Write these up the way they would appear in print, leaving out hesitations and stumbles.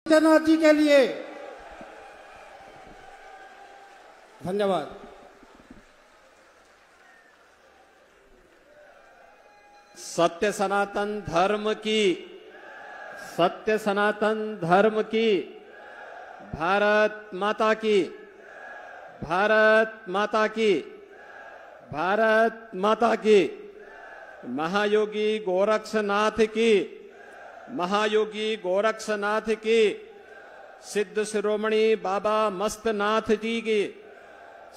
सत्यनाथ जी के लिए धन्यवाद। सत्य सनातन धर्म की, सत्य सनातन धर्म की, भारत माता की, भारत माता की, भारत माता की। महायोगी गोरक्षनाथ की, महायोगी गोरक्षनाथ की, सिद्ध शिरोमणि बाबा मस्तनाथ जी की,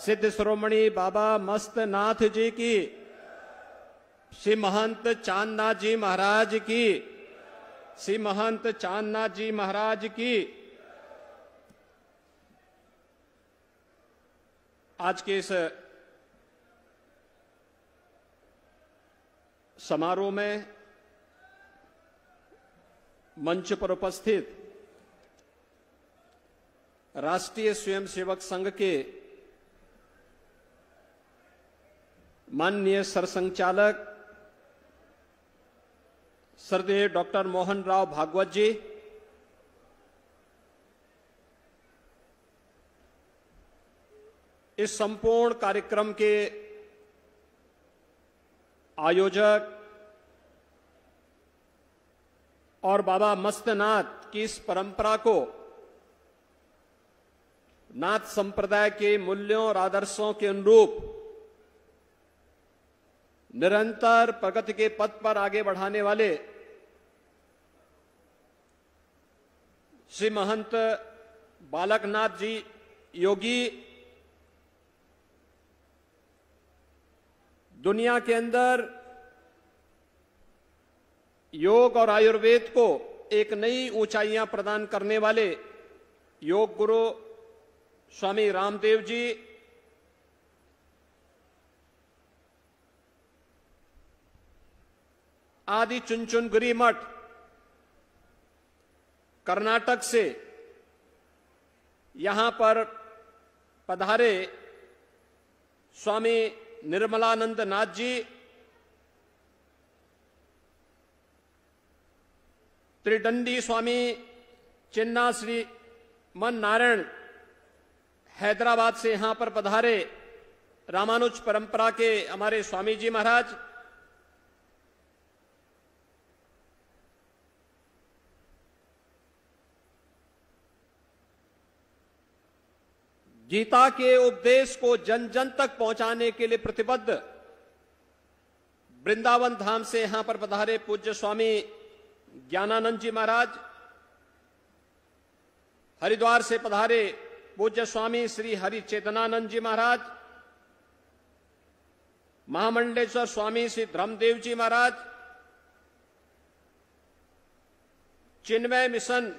सिद्ध शिरोमणि बाबा मस्तनाथ जी की, श्री महंत चांदनाथ जी महाराज की, श्री महंत चांदनाथ जी महाराज की। आज के इस समारोह में मंच पर उपस्थित राष्ट्रीय स्वयंसेवक संघ के माननीय सरसंघचालक श्रद्धेय डॉक्टर मोहन राव भागवत जी, इस संपूर्ण कार्यक्रम के आयोजक और बाबा मस्तनाथ की इस परंपरा को नाथ संप्रदाय के मूल्यों और आदर्शों के अनुरूप निरंतर प्रगति के पथ पर आगे बढ़ाने वाले श्री महंत बालकनाथ जी योगी दुनिया के अंदर योग और आयुर्वेद को एक नई ऊंचाइयां प्रदान करने वाले योग गुरु स्वामी रामदेव जी, आदि चुनचुनगिरी मठ कर्नाटक से यहां पर पधारे स्वामी निर्मलानंद नाथ जी, त्रिदंडी स्वामी चिन्ना श्री मन नारायण हैदराबाद से यहां पर पधारे रामानुज परंपरा के हमारे स्वामी जी महाराज, गीता के उपदेश को जन जन तक पहुंचाने के लिए प्रतिबद्ध वृंदावन धाम से यहां पर पधारे पूज्य स्वामी ज्ञानानंद जी महाराज, हरिद्वार से पधारे पूज्य स्वामी श्री हरि चेतनानंद जी महाराज, महामंडलेश्वर स्वामी श्री धर्मदेव जी महाराज, चिन्मय मिशन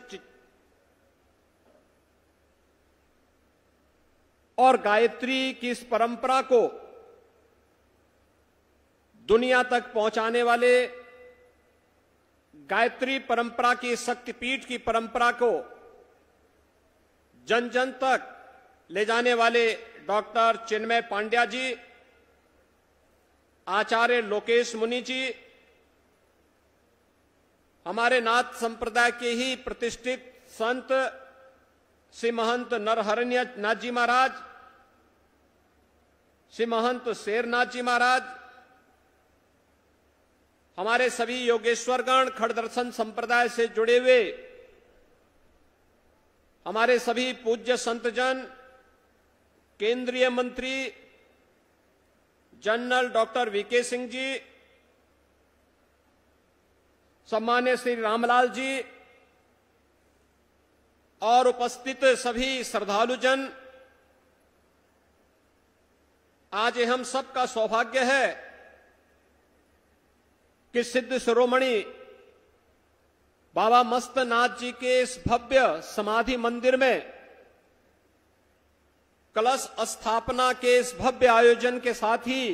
और गायत्री की इस परंपरा को दुनिया तक पहुंचाने वाले, गायत्री परंपरा की शक्तिपीठ की परंपरा को जन जन तक ले जाने वाले डॉक्टर चिन्मय पांड्या जी, आचार्य लोकेश मुनि जी, हमारे नाथ संप्रदाय के ही प्रतिष्ठित संत श्री महंत नरहरण्य नाथ जी महाराज, श्री महंत शेरनाथ जी महाराज, हमारे सभी योगेश्वरगण खड़ दर्शन संप्रदाय से जुड़े हुए हमारे सभी पूज्य संतजन, केंद्रीय मंत्री general doctor VK Singh ji, सम्मान्य Shri Ramlal ji और उपस्थित सभी श्रद्धालुजन, आज हम सबका सौभाग्य है कि सिद्ध शिरोमणि बाबा मस्तनाथ जी के इस भव्य समाधि मंदिर में कलश स्थापना के इस भव्य आयोजन के साथ ही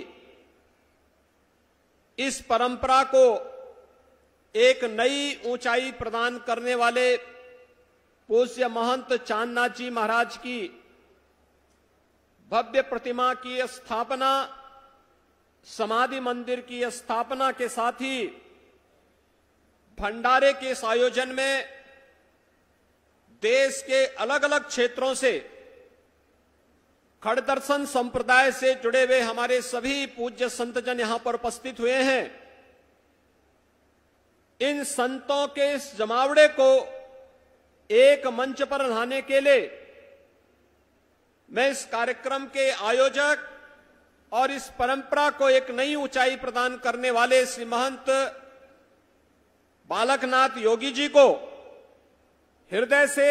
इस परंपरा को एक नई ऊंचाई प्रदान करने वाले पूज्य महंत चांदनाथ जी महाराज की भव्य प्रतिमा की स्थापना, समाधि मंदिर की स्थापना के साथ ही भंडारे के इस आयोजन में देश के अलग अलग क्षेत्रों से खड़दर्शन संप्रदाय से जुड़े हुए हमारे सभी पूज्य संतजन यहां पर उपस्थित हुए हैं। इन संतों के इस जमावड़े को एक मंच पर लाने के लिए मैं इस कार्यक्रम के आयोजक और इस परंपरा को एक नई ऊंचाई प्रदान करने वाले श्री महंत बालकनाथ योगी जी को हृदय से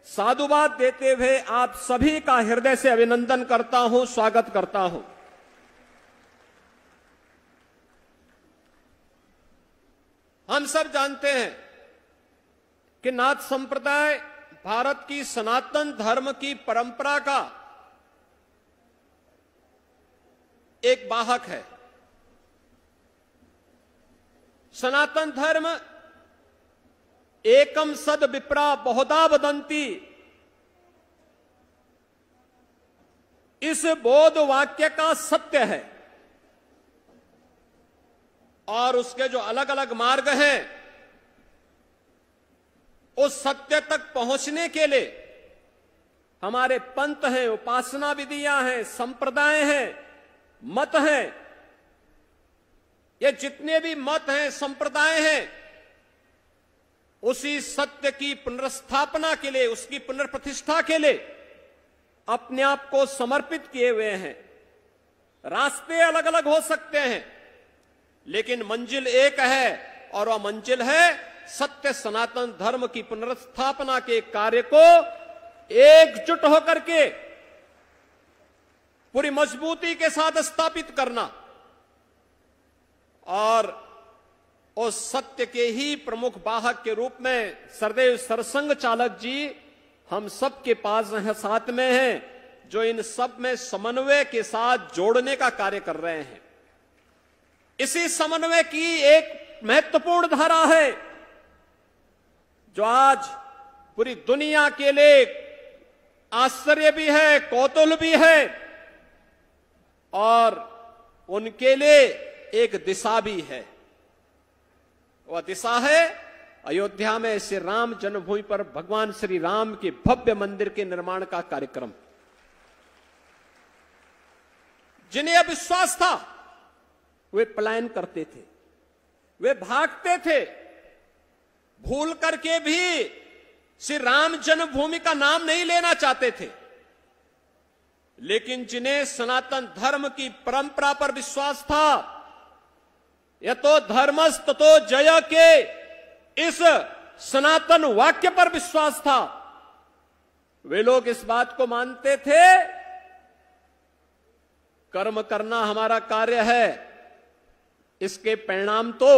साधुवाद देते हुए आप सभी का हृदय से अभिनंदन करता हूं, स्वागत करता हूं। हम सब जानते हैं कि नाथ संप्रदाय भारत की सनातन धर्म की परंपरा का एक वाहक है। सनातन धर्म एकम सद विप्रा बहुधा वदंती, इस बोध वाक्य का सत्य है और उसके जो अलग अलग मार्ग हैं उस सत्य तक पहुंचने के लिए हमारे पंथ हैं, उपासना विधियां हैं, संप्रदाय हैं, मत हैं। ये जितने भी मत हैं, संप्रदाय हैं, उसी सत्य की पुनर्स्थापना के लिए, उसकी पुनर्प्रतिष्ठा के लिए अपने आप को समर्पित किए हुए हैं। रास्ते अलग अलग हो सकते हैं लेकिन मंजिल एक है और वह मंजिल है सत्य सनातन धर्म की पुनर्स्थापना के कार्य को एकजुट होकर के पूरी मजबूती के साथ स्थापित करना और उस सत्य के ही प्रमुख वाहक के रूप में सरदेव सरसंघ चालक जी हम सब के पास हैं, साथ में हैं, जो इन सब में समन्वय के साथ जोड़ने का कार्य कर रहे हैं। इसी समन्वय की एक महत्वपूर्ण धारा है जो आज पूरी दुनिया के लिए आश्चर्य भी है, कौतूहल भी है और उनके लिए एक दिशा भी है। वह दिशा है अयोध्या में श्री राम जन्मभूमि पर भगवान श्री राम के भव्य मंदिर के निर्माण का कार्यक्रम। जिन्हें अविश्वास था वे पलायन करते थे, वे भागते थे, भूल करके भी श्री राम जन्मभूमि का नाम नहीं लेना चाहते थे। लेकिन जिन्हें सनातन धर्म की परंपरा पर विश्वास था, यतो धर्मस् ततो जय के इस सनातन वाक्य पर विश्वास था, वे लोग इस बात को मानते थे कर्म करना हमारा कार्य है, इसके परिणाम तो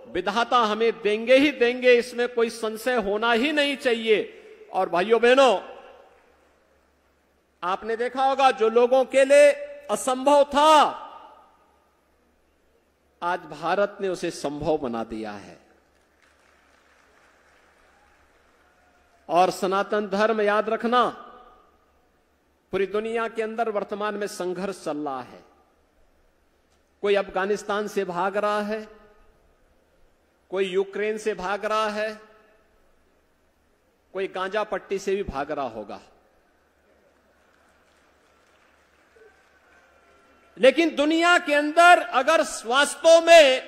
विधाता हमें देंगे ही देंगे, इसमें कोई संशय होना ही नहीं चाहिए। और भाइयों बहनों, आपने देखा होगा जो लोगों के लिए असंभव था आज भारत ने उसे संभव बना दिया है। और सनातन धर्म, याद रखना, पूरी दुनिया के अंदर वर्तमान में संघर्ष चल रहा है। कोई अफगानिस्तान से भाग रहा है, कोई यूक्रेन से भाग रहा है, कोई गांजा पट्टी से भी भाग रहा होगा। लेकिन दुनिया के अंदर अगर वास्तव में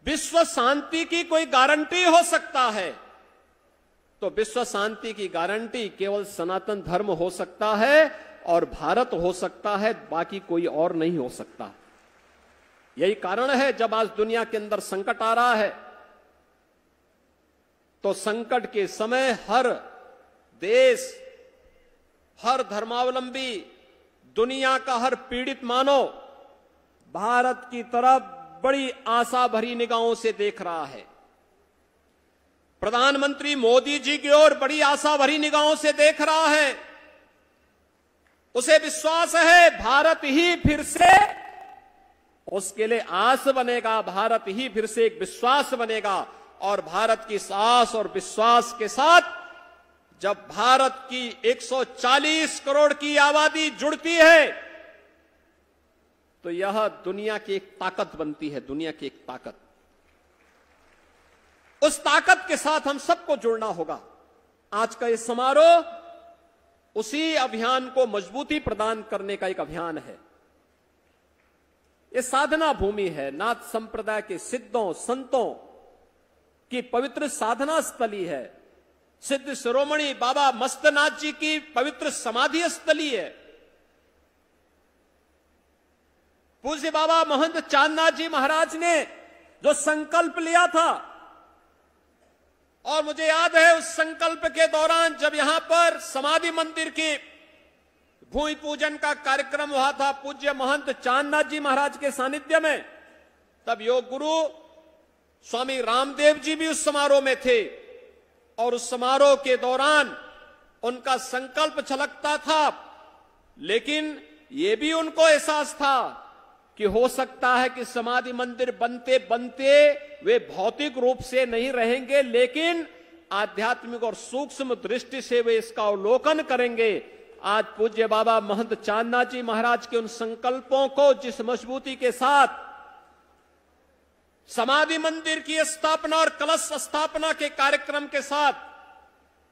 विश्व शांति की कोई गारंटी हो सकता है तो विश्व शांति की गारंटी केवल सनातन धर्म हो सकता है और भारत हो सकता है, बाकी कोई और नहीं हो सकता। यही कारण है जब आज दुनिया के अंदर संकट आ रहा है तो संकट के समय हर देश, हर धर्मावलंबी, दुनिया का हर पीड़ित मानव भारत की तरफ बड़ी आशा भरी निगाहों से देख रहा है। प्रधानमंत्री मोदी जी की ओर बड़ी आशा भरी निगाहों से देख रहा है। उसे विश्वास है भारत ही फिर से उसके लिए आस बनेगा, भारत ही फिर से एक विश्वास बनेगा। और भारत की आस और विश्वास के साथ जब भारत की 140 करोड़ की आबादी जुड़ती है तो यह दुनिया की एक ताकत बनती है, दुनिया की एक ताकत। उस ताकत के साथ हम सबको जुड़ना होगा। आज का ये समारोह उसी अभियान को मजबूती प्रदान करने का एक अभियान है। ये साधना भूमि है। नाथ संप्रदाय के सिद्धों संतों की पवित्र साधना स्थली है। सिद्ध शिरोमणि बाबा मस्तनाथ जी की पवित्र समाधि स्थली है। पूज्य बाबा महंत चांदनाथ जी महाराज ने जो संकल्प लिया था, और मुझे याद है उस संकल्प के दौरान जब यहां पर समाधि मंदिर की भूमि पूजन का कार्यक्रम हुआ था पूज्य महंत चांदनाथ जी महाराज के सानिध्य में, तब योग गुरु स्वामी रामदेव जी भी उस समारोह में थे। और उस समारोह के दौरान उनका संकल्प छलकता था, लेकिन यह भी उनको एहसास था कि हो सकता है कि समाधि मंदिर बनते बनते वे भौतिक रूप से नहीं रहेंगे, लेकिन आध्यात्मिक और सूक्ष्म दृष्टि से वे इसका अवलोकन करेंगे। आज पूज्य बाबा महंत चांदनाथ जी महाराज के उन संकल्पों को जिस मजबूती के साथ समाधि मंदिर की स्थापना और कलश स्थापना के कार्यक्रम के साथ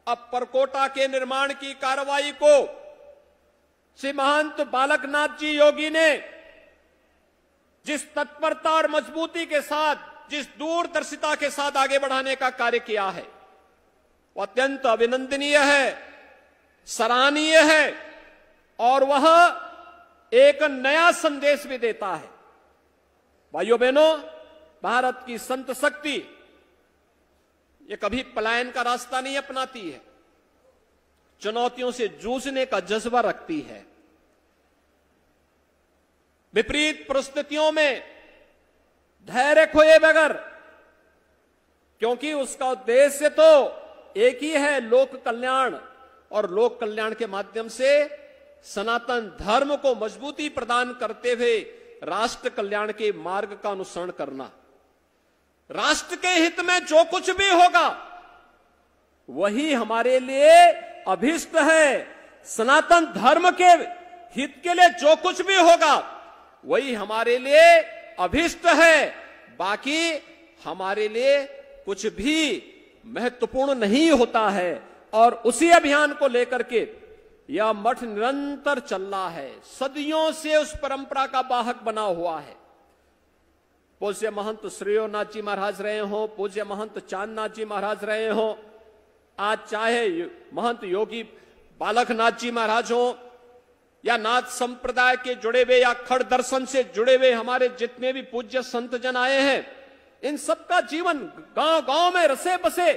अब परकोटा के निर्माण की कार्रवाई को श्री महंत बालकनाथ जी योगी ने जिस तत्परता और मजबूती के साथ, जिस दूरदर्शिता के साथ आगे बढ़ाने का कार्य किया है, वो अत्यंत अभिनंदनीय है, सराहनीय है, और वह एक नया संदेश भी देता है। भाइयों बहनों, भारत की संत शक्ति ये कभी पलायन का रास्ता नहीं अपनाती है, चुनौतियों से जूझने का जज्बा रखती है। विपरीत परिस्थितियों में धैर्य खोए बगैर, क्योंकि उसका उद्देश्य तो एक ही है, लोक कल्याण, और लोक कल्याण के माध्यम से सनातन धर्म को मजबूती प्रदान करते हुए राष्ट्र कल्याण के मार्ग का अनुसरण करना। राष्ट्र के हित में जो कुछ भी होगा वही हमारे लिए अभिष्ट है। सनातन धर्म के हित के लिए जो कुछ भी होगा वही हमारे लिए अभिष्ट है। बाकी हमारे लिए कुछ भी महत्वपूर्ण नहीं होता है। और उसी अभियान को लेकर के यह मठ निरंतर चल रहा है, सदियों से उस परंपरा का वाहक बना हुआ है। पूज्य महंत श्रेयोनाथ जी महाराज रहे हो, पूज्य महंत चांदनाथ जी महाराज रहे हो, आज चाहे महंत योगी बालकनाथ जी महाराज हो, या नाथ संप्रदाय के जुड़े हुए या खड़ दर्शन से जुड़े हुए हमारे जितने भी पूज्य संत जन आए हैं, इन सबका जीवन गांव गांव में रसे बसे।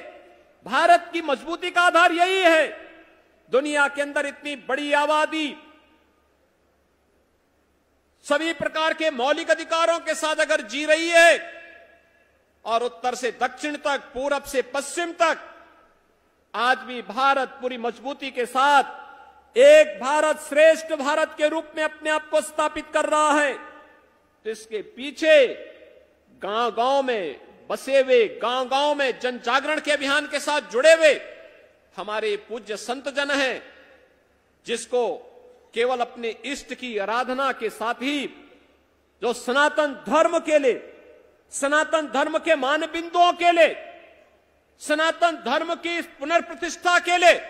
भारत की मजबूती का आधार यही है। दुनिया के अंदर इतनी बड़ी आबादी सभी प्रकार के मौलिक अधिकारों के साथ अगर जी रही है, और उत्तर से दक्षिण तक, पूरब से पश्चिम तक आज भी भारत पूरी मजबूती के साथ एक भारत श्रेष्ठ भारत के रूप में अपने आप को स्थापित कर रहा है, तो इसके पीछे गांव गांव में बसे हुए, गांव गांव में जन जागरण के अभियान के साथ जुड़े हुए हमारे पूज्य संत जन हैं, जिसको केवल अपने इष्ट की आराधना के साथ ही जो सनातन धर्म के लिए, सनातन धर्म के मान बिंदुओं के लिए, सनातन धर्म की पुनर्प्रतिष्ठा के लिए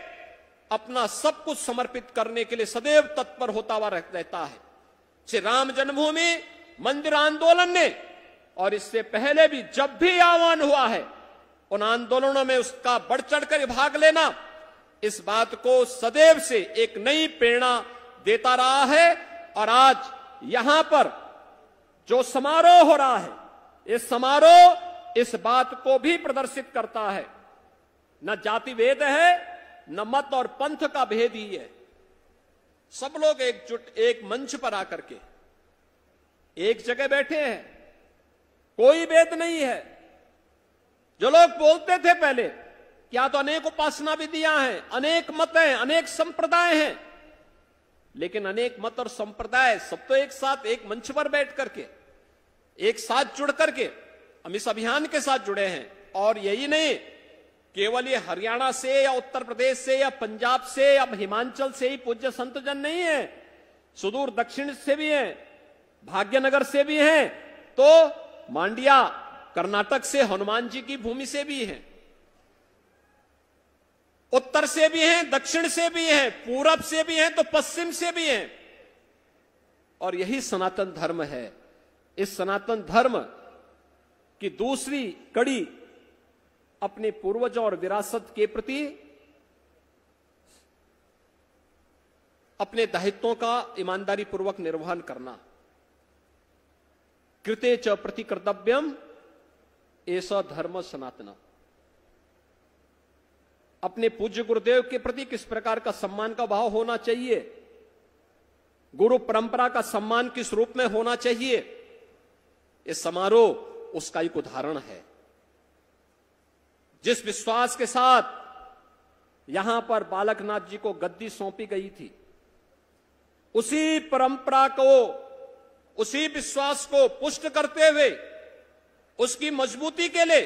अपना सब कुछ समर्पित करने के लिए सदैव तत्पर होता हुआ रहता है। श्री राम जन्मभूमि मंदिर आंदोलन ने, और इससे पहले भी जब भी आह्वान हुआ है, उन आंदोलनों में उसका बढ़ चढ़कर भाग लेना इस बात को सदैव से एक नई प्रेरणा देता रहा है। और आज यहां पर जो समारोह हो रहा है, ये समारोह इस बात को भी प्रदर्शित करता है। न जाति भेद है, न मत और पंथ का भेद ही है। सब लोग एकजुट एक मंच पर आकर के एक जगह बैठे हैं, कोई भेद नहीं है। जो लोग बोलते थे पहले, क्या तो अनेक उपासना विधियां हैं, अनेक मत हैं, अनेक संप्रदाय हैं, लेकिन अनेक मत और संप्रदाय सब तो एक साथ एक मंच पर बैठ करके एक साथ जुड़ करके हम इस अभियान के साथ जुड़े हैं। और यही नहीं, केवल ये हरियाणा से या उत्तर प्रदेश से या पंजाब से या हिमाचल से ही पूज्य संत जन नहीं है, सुदूर दक्षिण से भी हैं, भाग्यनगर से भी हैं, तो मांडिया कर्नाटक से हनुमान जी की भूमि से भी हैं। उत्तर से भी हैं, दक्षिण से भी हैं, पूरब से भी हैं तो पश्चिम से भी हैं। और यही सनातन धर्म है। इस सनातन धर्म की दूसरी कड़ी अपने पूर्वजों और विरासत के प्रति अपने दायित्वों का ईमानदारी पूर्वक निर्वहन करना। कृते च प्रति कर्तव्यम ऐसा धर्म सनातना। अपने पूज्य गुरुदेव के प्रति किस प्रकार का सम्मान का भाव होना चाहिए, गुरु परंपरा का सम्मान किस रूप में होना चाहिए, ये समारोह उसका एक उदाहरण है। जिस विश्वास के साथ यहां पर बालकनाथ जी को गद्दी सौंपी गई थी, उसी परंपरा को, उसी विश्वास को पुष्ट करते हुए उसकी मजबूती के लिए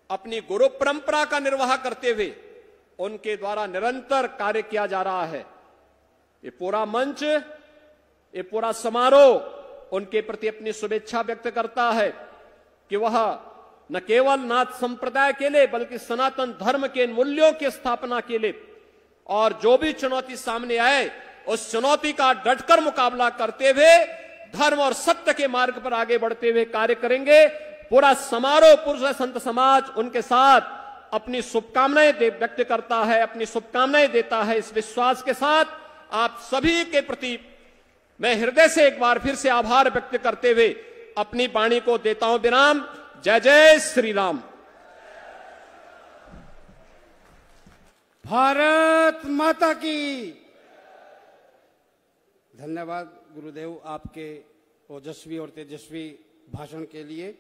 अपनी गुरु परंपरा का निर्वाह करते हुए उनके द्वारा निरंतर कार्य किया जा रहा है। ये पूरा मंच, ये पूरा समारोह उनके प्रति अपनी शुभेच्छा व्यक्त करता है कि वह न केवल नाथ संप्रदाय के लिए बल्कि सनातन धर्म के मूल्यों की स्थापना के लिए और जो भी चुनौती सामने आए उस चुनौती का डटकर मुकाबला करते हुए धर्म और सत्य के मार्ग पर आगे बढ़ते हुए कार्य करेंगे। पूरा समारोह, पुरुष संत समाज उनके साथ अपनी शुभकामनाएं व्यक्त करता है, अपनी शुभकामनाएं देता है। इस विश्वास के साथ आप सभी के प्रति मैं हृदय से एक बार फिर से आभार व्यक्त करते हुए अपनी वाणी को देता हूं विराम। जय जय श्री राम। भारत माता की। धन्यवाद गुरुदेव आपके ओजस्वी और तेजस्वी भाषण के लिए।